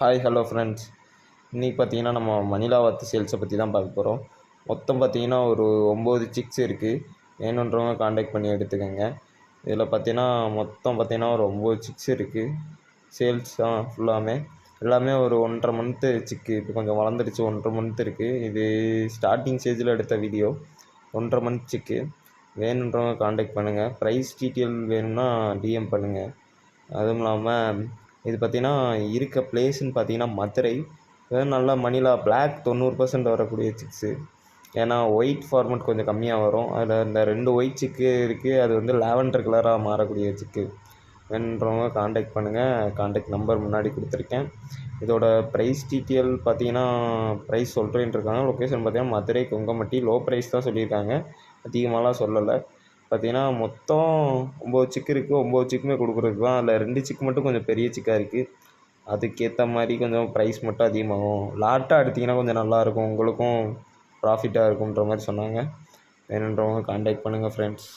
Hi hello friends. இன்றைக்கி பார்த்தீங்கன்னா நம்ம மணிலா வாத்து சேல்ஸை பற்றி தான் பார்க்க போகிறோம். மொத்தம் பார்த்தீங்கன்னா ஒரு 9 சிக்ஸ் இருக்குது. வேணுன்றவங்க காண்டாக்ட் பண்ணி எடுத்துக்கோங்க. இதில் பார்த்தீங்கன்னா மொத்தம் பார்த்தீங்கன்னா ஒரு 9 சிக்ஸ் இருக்குது. சேல்ஸ் தான் ஃபுல்லாமே எல்லாமே ஒரு 1.5 மந்த்து சிக்கு. இப்போ கொஞ்சம் வளர்ந்துடுச்சு, 1.5 மந்த் இருக்குது. இது ஸ்டார்டிங் ஸ்டேஜில் எடுத்த வீடியோ. 1.5 மந்த் சிக்கு. வேணுன்றவங்க காண்டாக்ட் பண்ணுங்கள். ப்ரைஸ் டீட்டெயில் வேணும்னா டிஎம் பண்ணுங்கள். அதுவும் இல்லாமல் இது பார்த்திங்கன்னா இருக்க பிளேஸ்ன்னு பார்த்தீங்கன்னா மதுரை. நல்லா மணிலா பிளாக் 90% வரக்கூடிய சிக்ஸு. ஏன்னா ஒயிட் ஃபார்மெட் கொஞ்சம் கம்மியாக வரும். அதில் இந்த 2 ஒயிட் சிக்கு இருக்குது. அது வந்து லாவெண்டர் கலராக மாறக்கூடிய சிக்கு. வேணுன்றவங்க காண்டாக்ட் பண்ணுங்கள். காண்டாக்ட் நம்பர் முன்னாடி கொடுத்துருக்கேன். இதோட ப்ரைஸ் டீட்டெயில் பார்த்தீங்கன்னா ப்ரைஸ் சொல்கிறேன்னு இருக்காங்க. லொக்கேஷன் பார்த்தீங்கன்னா மதுரை கொங்கம்பட்டி. லோ ப்ரைஸ் தான் சொல்லியிருக்காங்க, அதிகமாகலாம் சொல்லலை. பார்த்தீங்கன்னா மொத்தம் 9 சிக்கு இருக்குது. 9 சிக்குமே கொடுக்குறதுக்கு தான். அதில் 2 சிக்கு மட்டும் கொஞ்சம் பெரிய சிக்காக இருக்குது. அதுக்கேற்ற மாதிரி கொஞ்சம் ப்ரைஸ் மட்டும் அதிகமாகும். லாட்டாக எடுத்திங்கன்னா கொஞ்சம் நல்லாயிருக்கும், உங்களுக்கும் ப்ராஃபிட்டாக இருக்குன்ற மாதிரி சொன்னாங்க. வேணுன்றவங்க காண்டாக்ட் பண்ணுங்கள் ஃப்ரெண்ட்ஸ்.